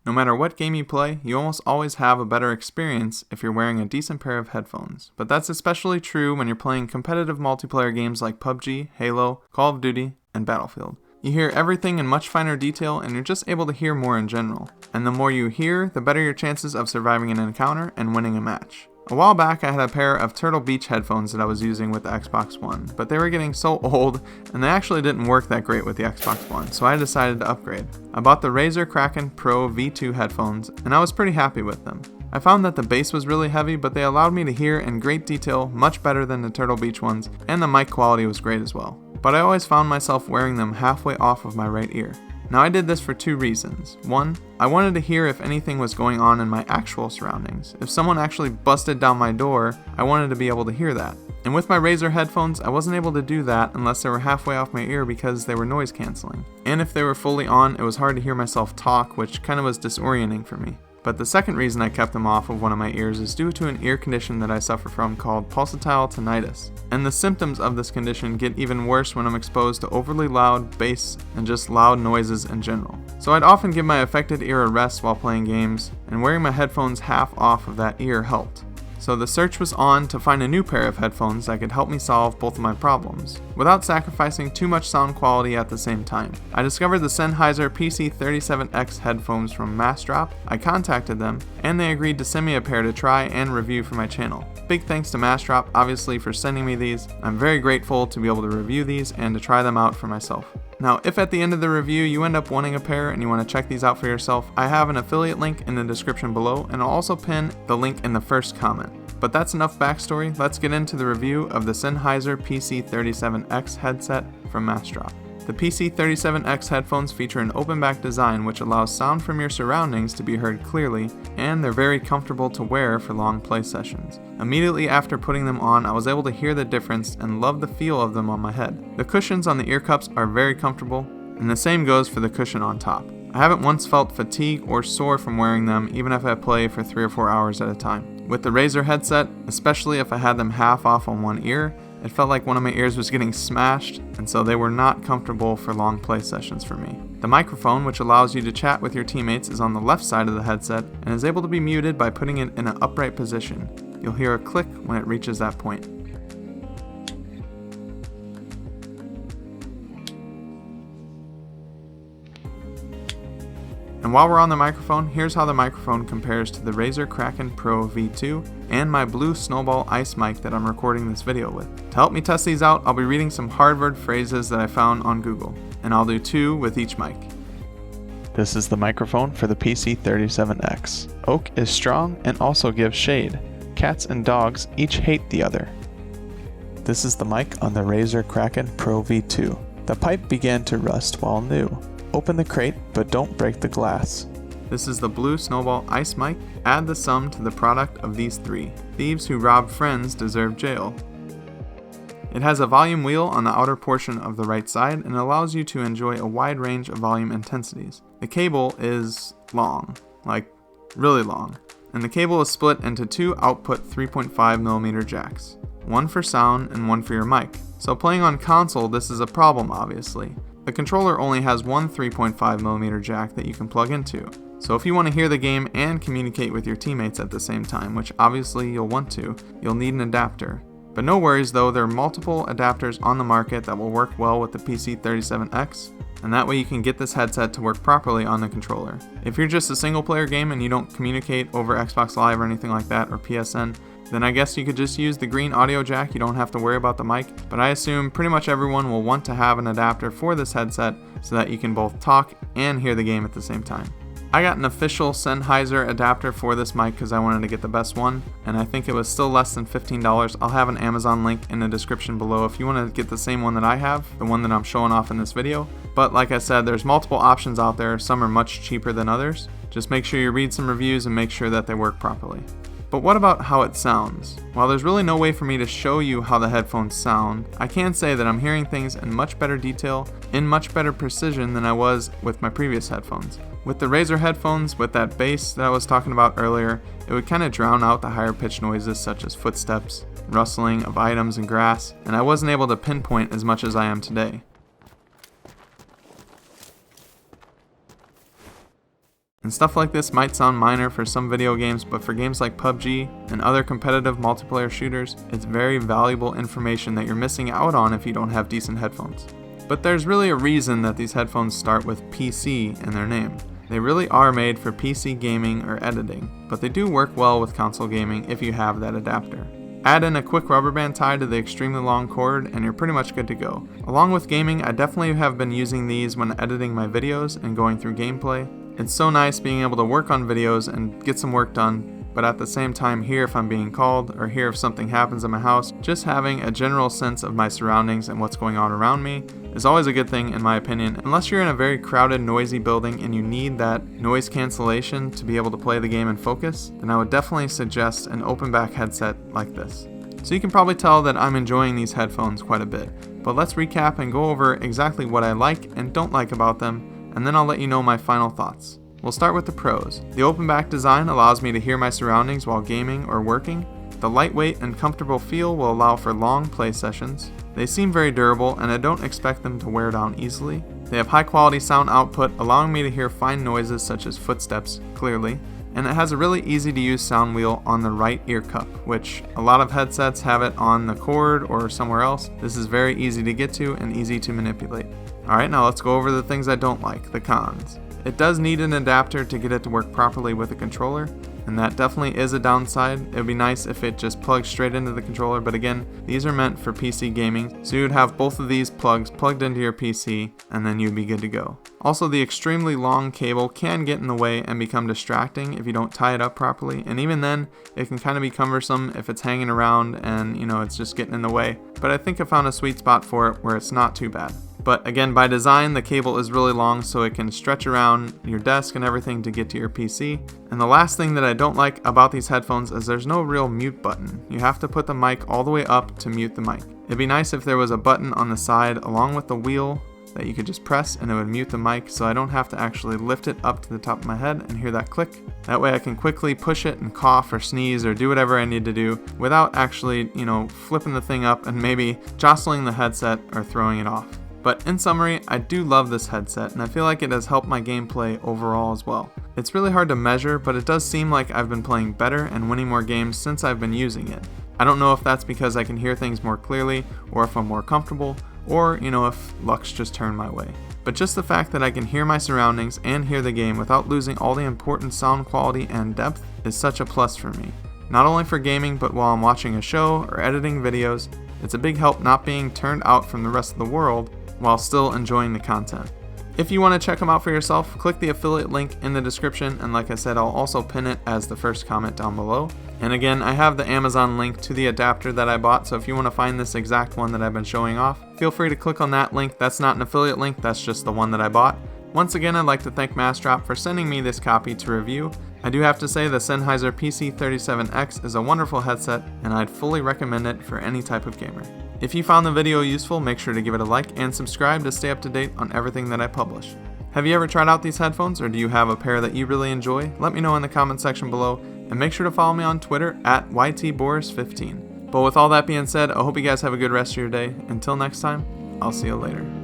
No matter what game you play, you almost always have a better experience if you're wearing a decent pair of headphones. But that's especially true when you're playing competitive multiplayer games like PUBG, Halo, Call of Duty, and Battlefield. You hear everything in much finer detail and you're just able to hear more in general. And the more you hear, the better your chances of surviving an encounter and winning a match. A while back I had a pair of Turtle Beach headphones that I was using with the Xbox One, but they were getting so old and they actually didn't work that great with the Xbox One, so I decided to upgrade. I bought the RAZER KRAKEN Pro V2 headphones and I was pretty happy with them. I found that the bass was really heavy, but they allowed me to hear in great detail much better than the Turtle Beach ones, and the mic quality was great as well. But I always found myself wearing them halfway off of my right ear. Now I did this for two reasons. One, I wanted to hear if anything was going on in my actual surroundings. If someone actually busted down my door, I wanted to be able to hear that. And with my RAZER headphones, I wasn't able to do that unless they were halfway off my ear because they were noise canceling. And if they were fully on, it was hard to hear myself talk, which kind of was disorienting for me. But the second reason I kept them off of one of my ears is due to an ear condition that I suffer from called pulsatile tinnitus. And the symptoms of this condition get even worse when I'm exposed to overly loud bass and just loud noises in general. So I'd often give my affected ear a rest while playing games, and wearing my headphones half off of that ear helped. So the search was on to find a new pair of headphones that could help me solve both of my problems, without sacrificing too much sound quality at the same time. I discovered the Sennheiser PC37X headphones from MASSDROP, I contacted them, and they agreed to send me a pair to try and review for my channel. Big thanks to MASSDROP, obviously, for sending me these. I'm very grateful to be able to review these and to try them out for myself. Now, if at the end of the review you end up wanting a pair and you want to check these out for yourself, I have an affiliate link in the description below, and I'll also pin the link in the first comment. But that's enough backstory, let's get into the review of the Sennheiser PC37X headset from MASSDROP. The PC37X headphones feature an open back design which allows sound from your surroundings to be heard clearly, and they're very comfortable to wear for long play sessions. Immediately after putting them on, I was able to hear the difference and love the feel of them on my head. The cushions on the ear cups are very comfortable, and the same goes for the cushion on top. I haven't once felt fatigue or sore from wearing them, even if I play for 3 or 4 hours at a time. With the RAZER headset, especially if I had them half off on one ear, it felt like one of my ears was getting smashed, and so they were not comfortable for long play sessions for me. The microphone, which allows you to chat with your teammates, is on the left side of the headset and is able to be muted by putting it in an upright position. You'll hear a click when it reaches that point. And while we're on the microphone, here's how the microphone compares to the RAZER KRAKEN Pro V2 and my blue SNOWBALL ice mic that I'm recording this video with. To help me test these out, I'll be reading some hard-word phrases that I found on Google, and I'll do 2 with each mic. This is the microphone for the PC37X. Oak is strong and also gives shade. Cats and dogs each hate the other. This is the mic on the RAZER KRAKEN Pro V2. The pipe began to rust while new. Open the crate, but don't break the glass. This is the blue SNOWBALL ice mic. Add the sum to the product of these 3. Thieves who rob friends deserve jail. It has a volume wheel on the outer portion of the right side and allows you to enjoy a wide range of volume intensities. The cable is long, like really long, and the cable is split into 2 output 3.5mm jacks, one for sound and one for your mic. So playing on console, this is a problem obviously. The controller only has one 3.5mm jack that you can plug into. So if you want to hear the game and communicate with your teammates at the same time, which obviously you'll want to, you'll need an adapter. But no worries though, there are multiple adapters on the market that will work well with the PC37X, and that way you can get this headset to work properly on the controller. If you're just a single player game and you don't communicate over Xbox Live or anything like that, or PSN, then I guess you could just use the green audio jack, you don't have to worry about the mic, but I assume pretty much everyone will want to have an adapter for this headset so that you can both talk and hear the game at the same time. I got an official Sennheiser adapter for this mic because I wanted to get the best one, and I think it was still less than $15. I'll have an Amazon link in the description below if you want to get the same one that I have, the one that I'm showing off in this video. But like I said, there's multiple options out there, some are much cheaper than others. Just make sure you read some reviews and make sure that they work properly. But what about how it sounds? While there's really no way for me to show you how the headphones sound, I can say that I'm hearing things in much better detail, in much better precision than I was with my previous headphones. With the RAZER headphones, with that bass that I was talking about earlier, it would kind of drown out the higher pitched noises such as footsteps, rustling of items and grass, and I wasn't able to pinpoint as much as I am today. And stuff like this might sound minor for some video games, but for games like PUBG and other competitive multiplayer shooters, it's very valuable information that you're missing out on if you don't have decent headphones. But there's really a reason that these headphones start with PC in their name. They really are made for PC gaming or editing, but they do work well with console gaming if you have that adapter. Add in a quick rubber band tie to the extremely long cord and you're pretty much good to go. Along with gaming, I definitely have been using these when editing my videos and going through gameplay. It's so nice being able to work on videos and get some work done, but at the same time hear if I'm being called or hear if something happens in my house. Just having a general sense of my surroundings and what's going on around me is always a good thing in my opinion, unless you're in a very crowded, noisy building and you need that noise cancellation to be able to play the game and focus, then I would definitely suggest an open back headset like this. So you can probably tell that I'm enjoying these headphones quite a bit, but let's recap and go over exactly what I like and don't like about them, and then I'll let you know my final thoughts. We'll start with the pros. The open back design allows me to hear my surroundings while gaming or working. The lightweight and comfortable feel will allow for long play sessions. They seem very durable and I don't expect them to wear down easily. They have high quality sound output, allowing me to hear fine noises such as footsteps clearly. And it has a really easy to use sound wheel on the right ear cup, which a lot of headsets have it on the cord or somewhere else. This is very easy to get to and easy to manipulate. Alright, now let's go over the things I don't like, the cons. It does need an adapter to get it to work properly with a controller, and that definitely is a downside. It would be nice if it just plugs straight into the controller, but again, these are meant for PC gaming, so you would have both of these plugs plugged into your PC, and then you'd be good to go. Also, the extremely long cable can get in the way and become distracting if you don't tie it up properly, and even then, it can kind of be cumbersome if it's hanging around and, it's just getting in the way. But I think I found a sweet spot for it where it's not too bad. But again, by design, the cable is really long so it can stretch around your desk and everything to get to your PC. And the last thing that I don't like about these headphones is there's no real mute button. You have to put the mic all the way up to mute the mic. It'd be nice if there was a button on the side along with the wheel that you could just press and it would mute the mic so I don't have to actually lift it up to the top of my head and hear that click. That way I can quickly push it and cough or sneeze or do whatever I need to do without actually, flipping the thing up and maybe jostling the headset or throwing it off. But in summary, I do love this headset and I feel like it has helped my gameplay overall as well. It's really hard to measure, but it does seem like I've been playing better and winning more games since I've been using it. I don't know if that's because I can hear things more clearly or if I'm more comfortable or, if luck's just turned my way. But just the fact that I can hear my surroundings and hear the game without losing all the important sound quality and depth is such a plus for me. Not only for gaming, but while I'm watching a show or editing videos, it's a big help not being turned out from the rest of the world while still enjoying the content. If you want to check them out for yourself, click the affiliate link in the description, and like I said, I'll also pin it as the first comment down below. And again, I have the Amazon link to the adapter that I bought, so if you want to find this exact one that I've been showing off, feel free to click on that link. That's not an affiliate link, that's just the one that I bought. Once again, I'd like to thank MASSDROP for sending me this copy to review. I do have to say the Sennheiser PC37X is a wonderful headset, and I'd fully recommend it for any type of gamer. If you found the video useful, make sure to give it a like and subscribe to stay up to date on everything that I publish. Have you ever tried out these headphones, or do you have a pair that you really enjoy? Let me know in the comment section below, and make sure to follow me on Twitter at YTBoris15. But with all that being said, I hope you guys have a good rest of your day. Until next time, I'll see you later.